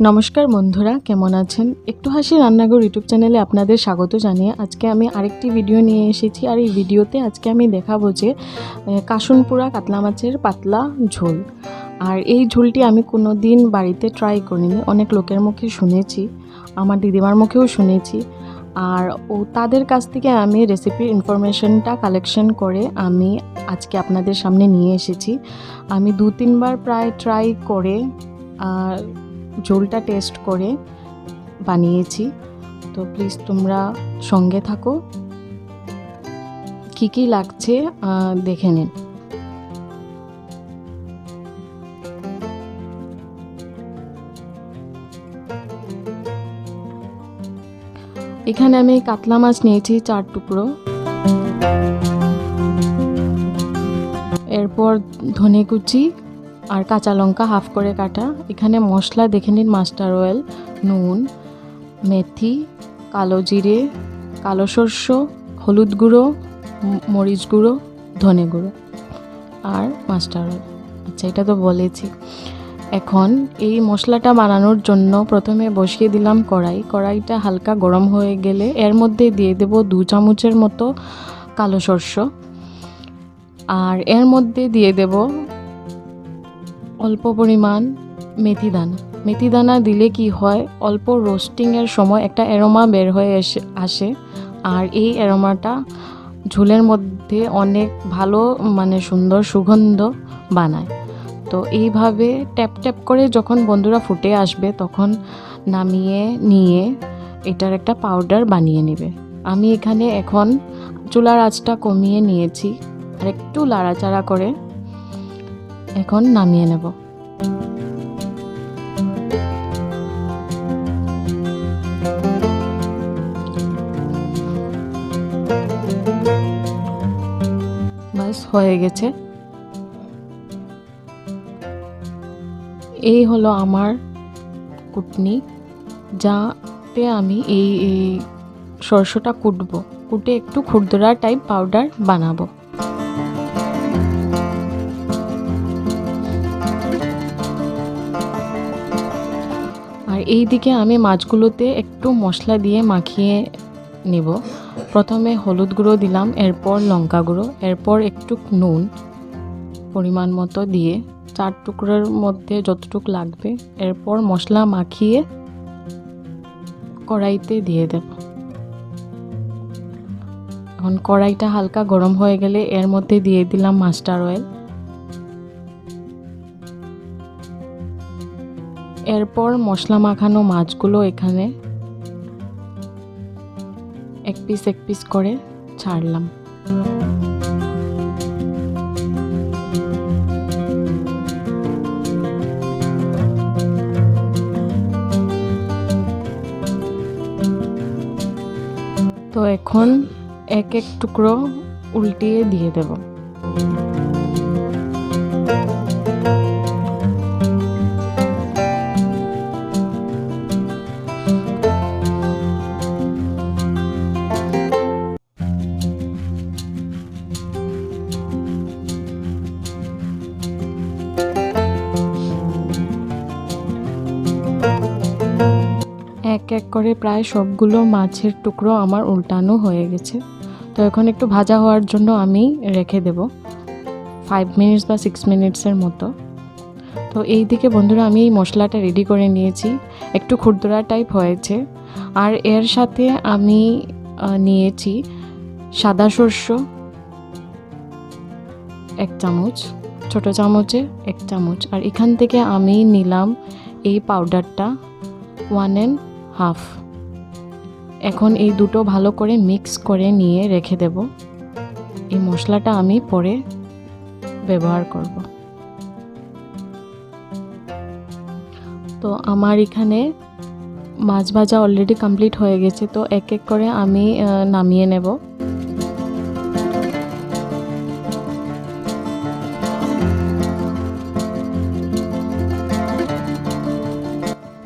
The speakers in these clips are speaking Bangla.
নমস্কার বন্ধুরা, কেমন আছেন? একটু হাসি রান্নাঘর ইউটিউব চ্যানেলে আপনাদের স্বাগত জানিয়ে আজকে আমি আরেকটি ভিডিও নিয়ে এসেছি। আর এই ভিডিওতে আজকে আমি দেখাবো যে কাসুনপুরা কাতলা মাছের পাতলা ঝোল। আর এই ঝোলটি আমি কোনো দিন বাড়িতে ট্রাই করিনি, অনেক লোকের মুখে শুনেছি, আমার দিদিমার মুখেও শুনেছি। আর তাদের কাছ থেকে আমি রেসিপির ইনফরমেশনটা কালেকশন করে আমি আজকে আপনাদের সামনে নিয়ে এসেছি। আমি 2-3 বার প্রায় ট্রাই করে আর ঝোলটা টেস্ট করে বানিয়েছি। তো প্লিজ তোমরা সঙ্গে থাকো, কী কী লাগছে দেখে নিন। এখানে আমি কাতলা মাছ নিয়েছি 4 টুকরো, এরপর ধনে কুচি আর কাঁচা লঙ্কা হাফ করে কাটা। এখানে মশলা দেখে নিন, মাস্টার অয়েল, নুন, মেথি, কালো জিরে, কালো সর্ষ, হলুদ গুঁড়ো, মরিচ গুঁড়ো, ধনে গুঁড়ো আর মাস্টার অয়েল। আচ্ছা, এটা তো বলেছি। এখন এই মশলাটা বানানোর জন্য প্রথমে বসিয়ে দিলাম কড়াইটা হালকা গরম হয়ে গেলে এর মধ্যে দিয়ে দেব 2 চামচের মতো কালো সর্ষ, আর এর মধ্যে দিয়ে দেব অল্প পরিমাণ মেথি দানা দিলে কি হয়, অল্প রোস্টিংয়ের সময় একটা অ্যারোমা বের হয়ে আসে, আর এই অ্যারোমাটা ঝোলের মধ্যে অনেক ভালো সুন্দর সুগন্ধ বানায়। তো এইভাবে ট্যাপ ট্যাপ করে যখন বন্ধুরা ফুটে আসবে তখন নামিয়ে নিয়ে এটার একটা পাউডার বানিয়ে নেবে। আমি এখানে এখন চুলার আঁচটা কমিয়ে নিয়েছি আর একটু লাড়াচাড়া করে এখন নামিয়ে নেব। বাস হয়ে গেছে। এই হলো আমার কুটনি, যাতে আমি এই সরষেটা কুটে একটু খুরদুরা টাইপ পাউডার বানাবো। আর এই দিকে আমি মাছগুলোতে একটু মশলা দিয়ে মাখিয়ে নেব। প্রথমে হলুদ গুঁড়ো দিলাম, এরপর লঙ্কা গুঁড়ো, এরপর একটু নুন পরিমাণ মতো দিয়ে 4 টুকরোর মধ্যে যতটুকু লাগবে, এরপর মশলা মাখিয়ে কড়াইতে দিয়ে দেব। এখন কড়াইটা হালকা গরম হয়ে গেলে এর মধ্যে দিয়ে দিলাম মাস্টার অয়েল, এরপর মশলা মাখানো মাছগুলো এখানে এক পিস করে ছাড়লাম। তো এখন এক টুকরো উল্টিয়ে দিয়ে দেব। এক করে প্রায় সবগুলো মাছের টুকরো আমার উল্টানো হয়ে গেছে। তো এখন একটু ভাজা হওয়ার জন্য আমি রেখে দেব 5 মিনিটস বা 6 মিনিটসের মতো। তো এই দিকে বন্ধুরা আমি এই মশলাটা রেডি করে নিয়েছি, একটু খুরদুরা টাইপ হয়েছে। আর এর সাথে আমি নিয়েছি সাদা সর্ষ 1 চামচ, ছোট চামচে 1 চামচ, আর এখান থেকে আমি নিলাম এই পাউডারটা 1.5। এখন এই দুটো ভালো করে মিক্স করে নিয়ে রেখে দেব। এই মশলাটা আমি পরে ব্যবহার করব। তো আমার এখানে মাছ ভাজা অলরেডি কমপ্লিট হয়ে গেছে। তো এক করে আমি নামিয়ে নেব।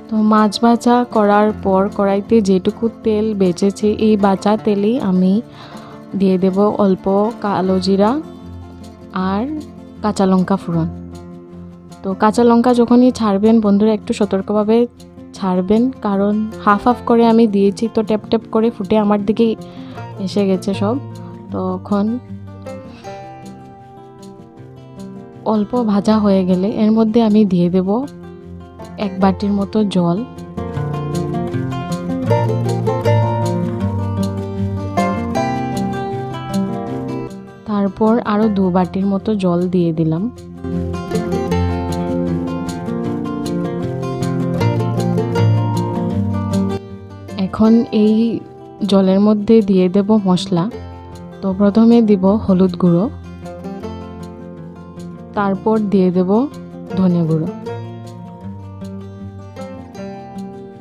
তো মাছ ভাজা করার পর কড়াইতে যেটুকু তেল বেঁচেছে এই বাঁচা তেলেই আমি দিয়ে দেব অল্প কালো জিরা আর কাঁচা লঙ্কা ফোড়ন। তো কাঁচা লঙ্কা যখনই ছাড়বেন বন্ধুরা একটু সতর্কভাবে ছাড়বেন, কারণ হাফ হাফ করে আমি দিয়েছি তো ট্যাপ ট্যাপ করে ফুটে আমার দিকেই এসে গেছে সব। তখন অল্প ভাজা হয়ে গেলে এর মধ্যে আমি দিয়ে দেব 1 বাটির মতো জল। তারপর আরও 2 বাটির মতো জল দিয়ে দিলাম। এখন এই জলের মধ্যে দিয়ে দেব মশলা। তো প্রথমে দিব হলুদ গুঁড়ো, তারপর দিয়ে দেব ধনে গুঁড়ো।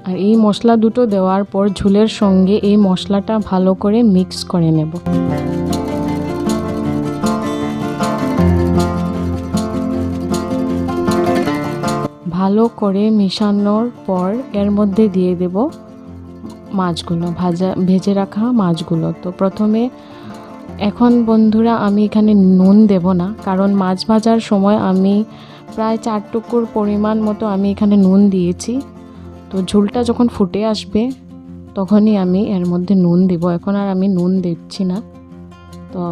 আর এই মশলা দুটো দেওয়ার পর ঝোলের সঙ্গে এই মশলাটা ভালো করে মিক্স করে নেব। ভালো করে মিশানোর পর এর মধ্যে দিয়ে দেব মাছগুলো, ভেজে রাখা মাছগুলো। তো প্রথমে এখন বন্ধুরা আমি এখানে নুন দেব না, কারণ মাছ ভাজার সময় আমি প্রায় 4 টুকরোর পরিমাণ মতো আমি এখানে নুন দিয়েছি। তো ঝোলটা যখন ফুটে আসবে তখনই আমি এর মধ্যে নুন দেব। এখন আর আমি নুন দিচ্ছি না। তো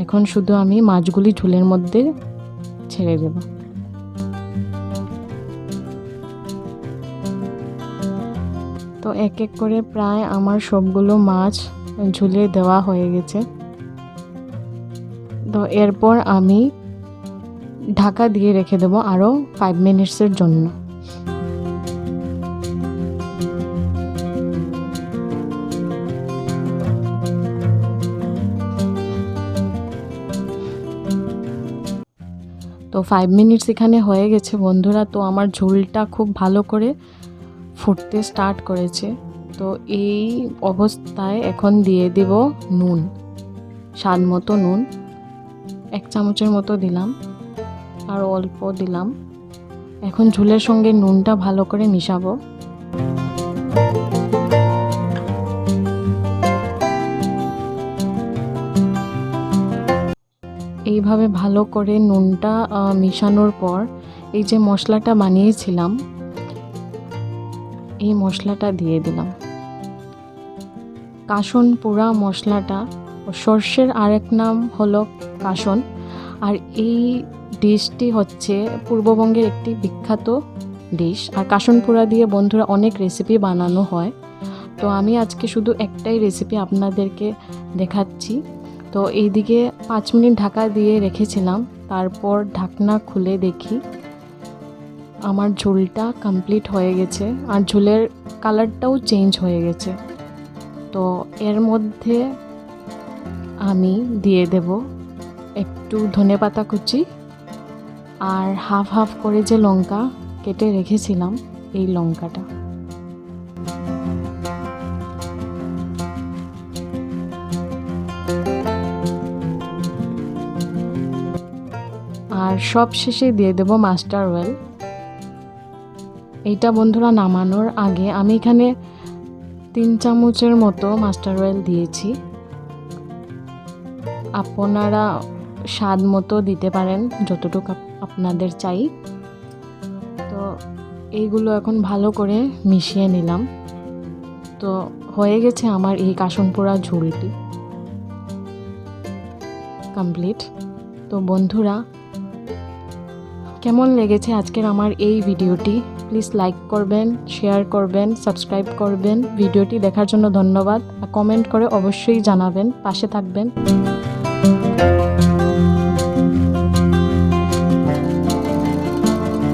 এখন শুধু আমি মাছগুলি ঝোলের মধ্যে ছেড়ে দেব। তো এক এক করে প্রায় আমার সবগুলো মাছ ঝুলে দেওয়া হয়ে গেছে। তো এরপর আমি ঢাকা দিয়ে রেখে দেবো আরও 5 মিনিটসের জন্য। তো 5 মিনিটস এখানে হয়ে গেছে বন্ধুরা। তো আমার ঝোলটা খুব ভালো করে ফুটতে স্টার্ট করেছে। তো এই অবস্থায় এখন দিয়ে দেব নুন, স্বাদ মতো নুন 1 চামচের মতো দিলাম, আর অল্প দিলাম। এখন ঝোলের সঙ্গে নুনটা ভালো করে মিশাবো। এইভাবে ভালো করে নুনটা মিশানোর পর এই যে মশলাটা বানিয়েছিলাম এই মশলাটা দিয়ে দিলাম। কাসন পোড়া মশলাটা, সর্ষের আরেক নাম হলো কাসন। আর এই ডিশটি হচ্ছে পূর্ববঙ্গের একটি বিখ্যাত ডিশ। আর কাসন পোড়া দিয়ে বন্ধুরা অনেক রেসিপি বানানো হয়। তো আমি আজকে শুধু একটাই রেসিপি আপনাদেরকে দেখাচ্ছি। তো এইদিকে 5 মিনিট ঢাকা দিয়ে রেখেছিলাম। তারপর ঢাকনা খুলে দেখি আমার ঝোলটা কমপ্লিট হয়ে গেছে, আর ঝোলের কালারটাও চেঞ্জ হয়ে গেছে। তো এর মধ্যে আমি দিয়ে দেব একটু ধনেপাতা কুচি, আর হাফ হাফ করে যে লঙ্কা কেটে রেখেছিলাম এই লঙ্কাটা। আর সব শেষে দিয়ে দেব মাস্টার অয়েল। এইটা বন্ধুরা নামানোর আগে আমি এখানে 3 চামচের মতো মাস্টার অয়েল দিয়েছি। আপনারা স্বাদ মতো দিতে পারেন যতটুকু আপনাদের চাই। তো এইগুলো এখন ভালো করে মিশিয়ে নিলাম। তো হয়ে গেছে আমার এই কাসন পোড়া ঝোলটি কমপ্লিট। তো বন্ধুরা কেমন লেগেছে আজকের আমার এই ভিডিওটি? প্লিজ লাইক করবেন, শেয়ার করবেন, সাবস্ক্রাইব করবেন। ভিডিওটি দেখার জন্য ধন্যবাদ। আর কমেন্ট করে অবশ্যই জানাবেন, পাশে থাকবেন।